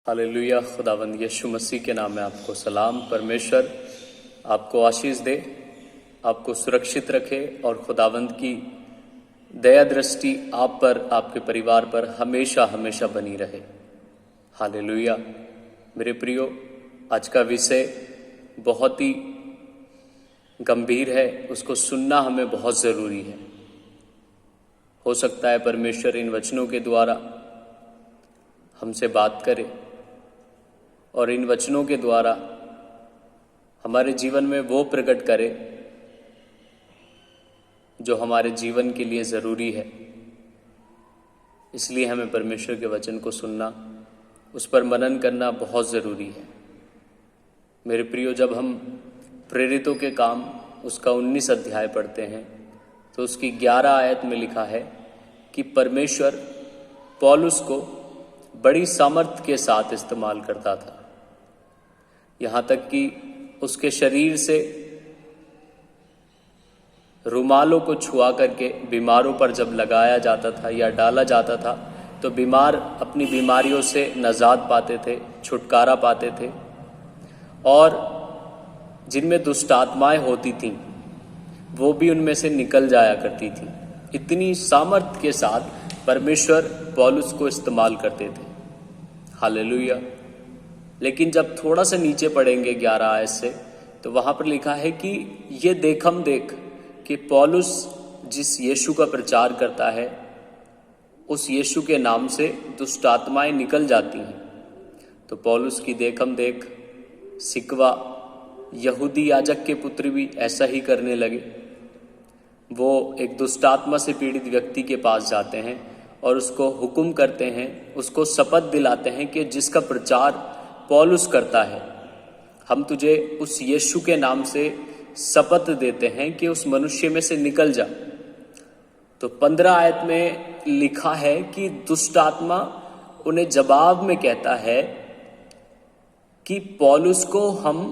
Hallelujah. खुदावंद यीशु मसीह के नाम में आपको सलाम। परमेश्वर आपको आशीष दे, आपको सुरक्षित रखे और खुदावंद की दया दृष्टि आप पर, आपके परिवार पर हमेशा हमेशा बनी रहे। हालेलुया। मेरे प्रियो, आज का विषय बहुत ही गंभीर है, उसको सुनना हमें बहुत ज़रूरी है। हो सकता है परमेश्वर इन वचनों के द्वारा हमसे बात करे और इन वचनों के द्वारा हमारे जीवन में वो प्रकट करे जो हमारे जीवन के लिए ज़रूरी है। इसलिए हमें परमेश्वर के वचन को सुनना, उस पर मनन करना बहुत ज़रूरी है। मेरे प्रियो, जब हम प्रेरितों के काम उसका 19 अध्याय पढ़ते हैं तो उसकी 11 आयत में लिखा है कि परमेश्वर पौलुस को बड़ी सामर्थ के साथ इस्तेमाल करता था। यहाँ तक कि उसके शरीर से रुमालों को छुआ करके बीमारों पर जब लगाया जाता था या डाला जाता था तो बीमार अपनी बीमारियों से निजात पाते थे, छुटकारा पाते थे। और जिनमें दुष्ट आत्माएं होती थीं वो भी उनमें से निकल जाया करती थी। इतनी सामर्थ के साथ परमेश्वर पौलुस को इस्तेमाल करते थे। हालेलुया। लेकिन जब थोड़ा सा नीचे पढ़ेंगे 11 आयत से तो वहां पर लिखा है कि ये देखम देख कि पौलुस जिस यीशु का प्रचार करता है उस यीशु के नाम से दुष्ट आत्माएं निकल जाती हैं। तो पौलुस की देखम देख सिकवा यहूदी याजक के पुत्र भी ऐसा ही करने लगे। वो एक दुष्ट आत्मा से पीड़ित व्यक्ति के पास जाते हैं और उसको हुक्म करते हैं, उसको शपथ दिलाते हैं कि जिसका प्रचार पौलुस करता है, हम तुझे उस यीशु के नाम से शपथ देते हैं कि उस मनुष्य में से निकल जा। तो 15 आयत में लिखा है कि दुष्ट आत्मा उन्हें जवाब में कहता है कि पौलुस को हम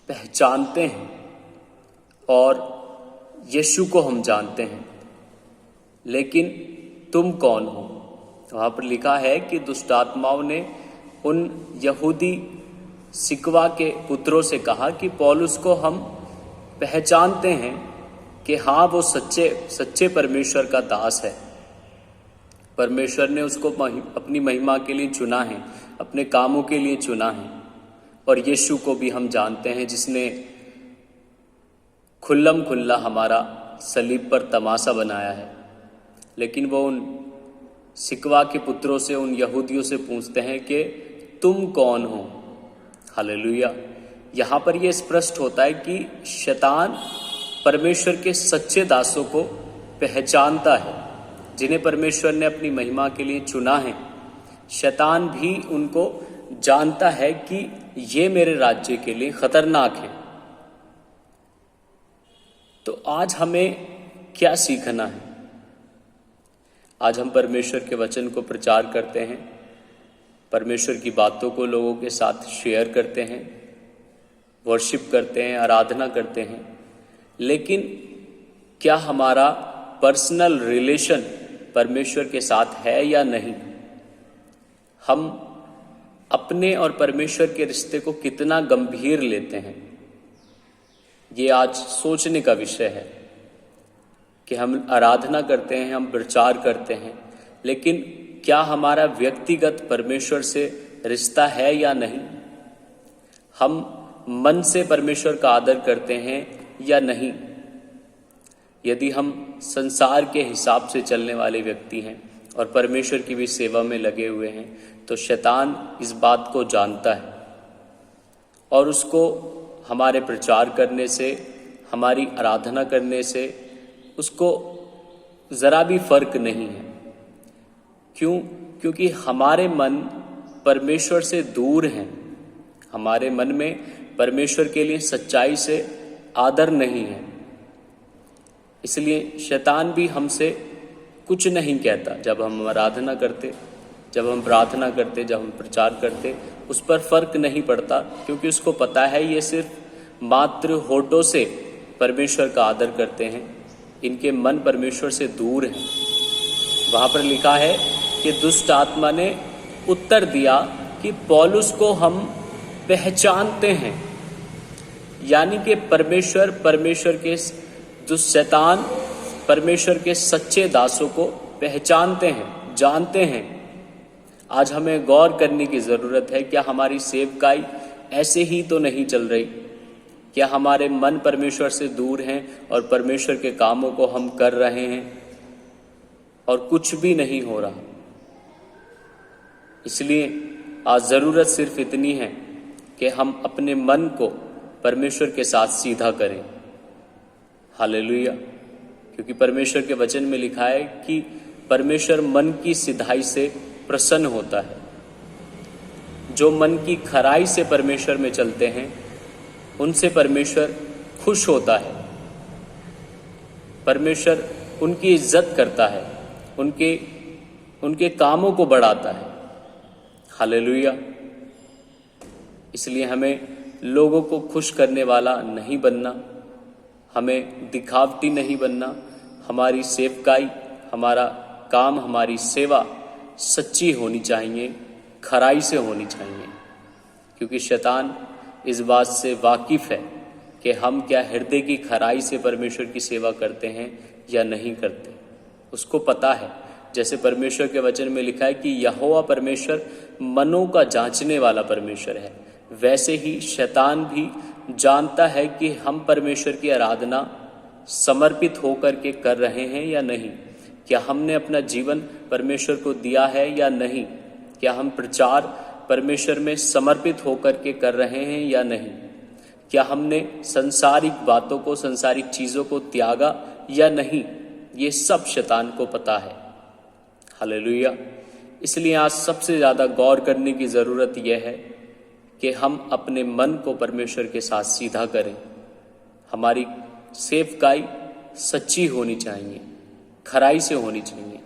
पहचानते हैं और यीशु को हम जानते हैं, लेकिन तुम कौन हो? वहां पर लिखा है कि दुष्ट आत्माओं ने उन यहूदी सिकवा के पुत्रों से कहा कि पौलुस को हम पहचानते हैं कि हाँ, वो सच्चे परमेश्वर का दास है। परमेश्वर ने उसको अपनी महिमा के लिए चुना है, अपने कामों के लिए चुना है। और यीशु को भी हम जानते हैं जिसने खुल्लम खुल्ला हमारा सलीब पर तमाशा बनाया है। लेकिन वो उन सिकवा के पुत्रों से, उन यहूदियों से पूछते हैं कि तुम कौन हो? हालेलुया। यहाँ पर यह स्पष्ट होता है कि शैतान परमेश्वर के सच्चे दासों को पहचानता है, जिन्हें परमेश्वर ने अपनी महिमा के लिए चुना है। शैतान भी उनको जानता है कि ये मेरे राज्य के लिए खतरनाक है। तो आज हमें क्या सीखना है? आज हम परमेश्वर के वचन को प्रचार करते हैं, परमेश्वर की बातों को लोगों के साथ शेयर करते हैं, वर्शिप करते हैं, आराधना करते हैं, लेकिन क्या हमारा पर्सनल रिलेशन परमेश्वर के साथ है या नहीं? हम अपने और परमेश्वर के रिश्ते को कितना गंभीर लेते हैं? ये आज सोचने का विषय है कि हम आराधना करते हैं, हम प्रचार करते हैं, लेकिन क्या हमारा व्यक्तिगत परमेश्वर से रिश्ता है या नहीं? हम मन से परमेश्वर का आदर करते हैं या नहीं? यदि हम संसार के हिसाब से चलने वाले व्यक्ति हैं और परमेश्वर की भी सेवा में लगे हुए हैं तो शैतान इस बात को जानता है और उसको हमारे प्रचार करने से, हमारी आराधना करने से उसको ज़रा भी फर्क नहीं है। क्यों? क्योंकि हमारे मन परमेश्वर से दूर हैं। हमारे मन में परमेश्वर के लिए सच्चाई से आदर नहीं है। इसलिए शैतान भी हमसे कुछ नहीं कहता। जब हम आराधना करते, जब हम प्रार्थना करते, जब हम प्रचार करते, उस पर फर्क नहीं पड़ता, क्योंकि उसको पता है ये सिर्फ मात्र होठों से परमेश्वर का आदर करते हैं, इनके मन परमेश्वर से दूर हैं। वहाँ पर लिखा है कि दुष्ट आत्मा ने उत्तर दिया कि पौलुस को हम पहचानते हैं, यानी कि परमेश्वर के जो शैतान परमेश्वर के सच्चे दासों को पहचानते हैं, जानते हैं। आज हमें गौर करने की जरूरत है, क्या हमारी सेवकाई ऐसे ही तो नहीं चल रही? क्या हमारे मन परमेश्वर से दूर हैं और परमेश्वर के कामों को हम कर रहे हैं और कुछ भी नहीं हो रहा? इसलिए आज जरूरत सिर्फ इतनी है कि हम अपने मन को परमेश्वर के साथ सीधा करें। हालेलुया। क्योंकि परमेश्वर के वचन में लिखा है कि परमेश्वर मन की सिधाई से प्रसन्न होता है। जो मन की खराई से परमेश्वर में चलते हैं उनसे परमेश्वर खुश होता है। परमेश्वर उनकी इज्जत करता है, उनके कामों को बढ़ाता है। हालेलुया। इसलिए हमें लोगों को खुश करने वाला नहीं बनना, हमें दिखावटी नहीं बनना। हमारी सेवकाई, हमारा काम, हमारी सेवा सच्ची होनी चाहिए, खराई से होनी चाहिए। क्योंकि शैतान इस बात से वाकिफ है कि हम क्या हृदय की खराई से परमेश्वर की सेवा करते हैं या नहीं करते। उसको पता है, जैसे परमेश्वर के वचन में लिखा है कि यहोवा परमेश्वर मनों का जांचने वाला परमेश्वर है, वैसे ही शैतान भी जानता है कि हम परमेश्वर की आराधना समर्पित होकर के कर रहे हैं या नहीं। क्या हमने अपना जीवन परमेश्वर को दिया है या नहीं? क्या हम प्रचार परमेश्वर में समर्पित होकर के कर रहे हैं या नहीं? क्या हमने संसारिक बातों को, संसारिक चीजों को त्यागा या नहीं? ये सब शैतान को पता है। हालेलुया। इसलिए आज सबसे ज्यादा गौर करने की जरूरत यह है कि हम अपने मन को परमेश्वर के साथ सीधा करें। हमारी सेवकाई सच्ची होनी चाहिए, खराई से होनी चाहिए।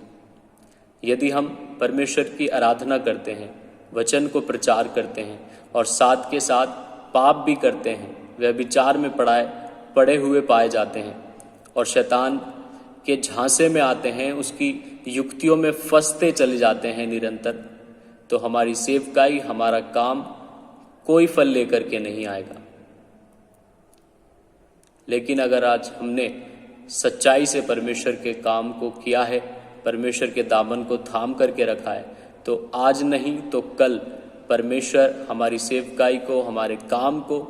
यदि हम परमेश्वर की आराधना करते हैं, वचन को प्रचार करते हैं और साथ के साथ पाप भी करते हैं, व्यभिचार में पड़े हुए पाए जाते हैं और शैतान के झांसे में आते हैं, उसकी युक्तियों में फंसते चले जाते हैं निरंतर, तो हमारी सेवकाई, हमारा काम कोई फल लेकर के नहीं आएगा। लेकिन अगर आज हमने सच्चाई से परमेश्वर के काम को किया है, परमेश्वर के दामन को थाम करके रखा है, तो आज नहीं तो कल परमेश्वर हमारी सेवकाई को, हमारे काम को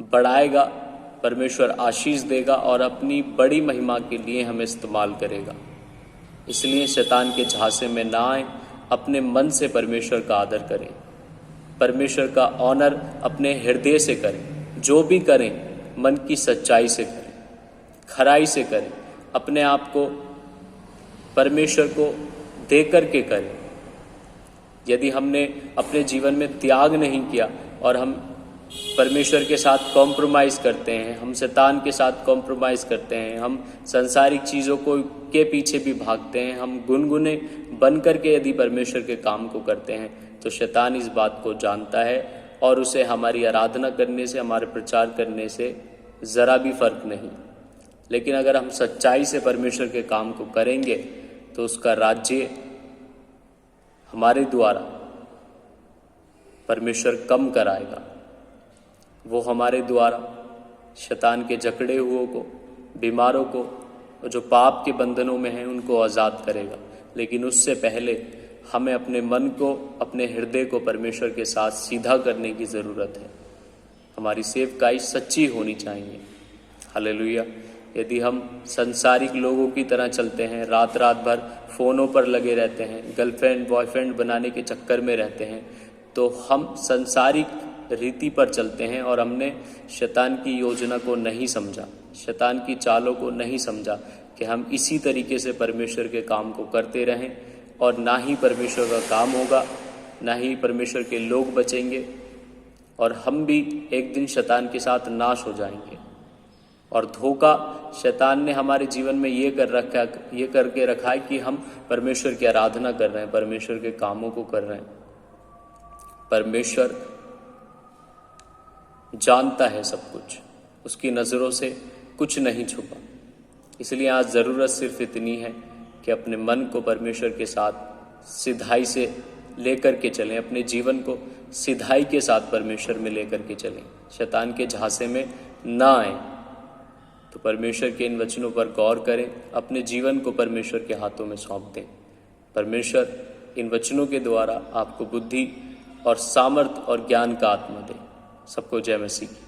बढ़ाएगा, परमेश्वर आशीष देगा और अपनी बड़ी महिमा के लिए हमें इस्तेमाल करेगा। इसलिए शैतान के झांसे में ना आए, अपने मन से परमेश्वर का आदर करें, परमेश्वर का ऑनर अपने हृदय से करें। जो भी करें मन की सच्चाई से करें, खराई से करें, अपने आप को परमेश्वर को दे करके करें। यदि हमने अपने जीवन में त्याग नहीं किया और हम परमेश्वर के साथ कॉम्प्रोमाइज़ करते हैं, हम शैतान के साथ कॉम्प्रोमाइज़ करते हैं, हम संसारिक चीज़ों को के पीछे भी भागते हैं, हम गुनगुने बन करके यदि परमेश्वर के काम को करते हैं, तो शैतान इस बात को जानता है और उसे हमारी आराधना करने से, हमारे प्रचार करने से ज़रा भी फर्क नहीं। लेकिन अगर हम सच्चाई से परमेश्वर के काम को करेंगे तो उसका राज्य हमारे द्वारा परमेश्वर कम कराएगा। वो हमारे द्वारा शैतान के जकड़े हुओं को, बीमारों को, जो पाप के बंधनों में हैं, उनको आज़ाद करेगा। लेकिन उससे पहले हमें अपने मन को, अपने हृदय को परमेश्वर के साथ सीधा करने की ज़रूरत है। हमारी सेवकाई सच्ची होनी चाहिए। हालेलुया। यदि हम संसारिक लोगों की तरह चलते हैं, रात रात भर फ़ोनों पर लगे रहते हैं, गर्लफ्रेंड बॉयफ्रेंड बनाने के चक्कर में रहते हैं, तो हम संसारिक रीति पर चलते हैं और हमने शैतान की योजना को नहीं समझा, शैतान की चालों को नहीं समझा कि हम इसी तरीके से परमेश्वर के काम को करते रहें और ना ही परमेश्वर का काम होगा, ना ही परमेश्वर के लोग बचेंगे और हम भी एक दिन शैतान के साथ नाश हो जाएंगे। और धोखा शैतान ने हमारे जीवन में ये करके रखा है कि हम परमेश्वर की आराधना कर रहे हैं, परमेश्वर के कामों को कर रहे हैं। परमेश्वर जानता है सब कुछ, उसकी नज़रों से कुछ नहीं छुपा। इसलिए आज ज़रूरत सिर्फ इतनी है कि अपने मन को परमेश्वर के साथ सिधाई से लेकर के चलें, अपने जीवन को सिधाई के साथ परमेश्वर में लेकर के चलें, शैतान के झांसे में ना आए। तो परमेश्वर के इन वचनों पर गौर करें, अपने जीवन को परमेश्वर के हाथों में सौंप दें। परमेश्वर इन वचनों के द्वारा आपको बुद्धि और सामर्थ और ज्ञान का आत्मा दे। सबको जय मसीह।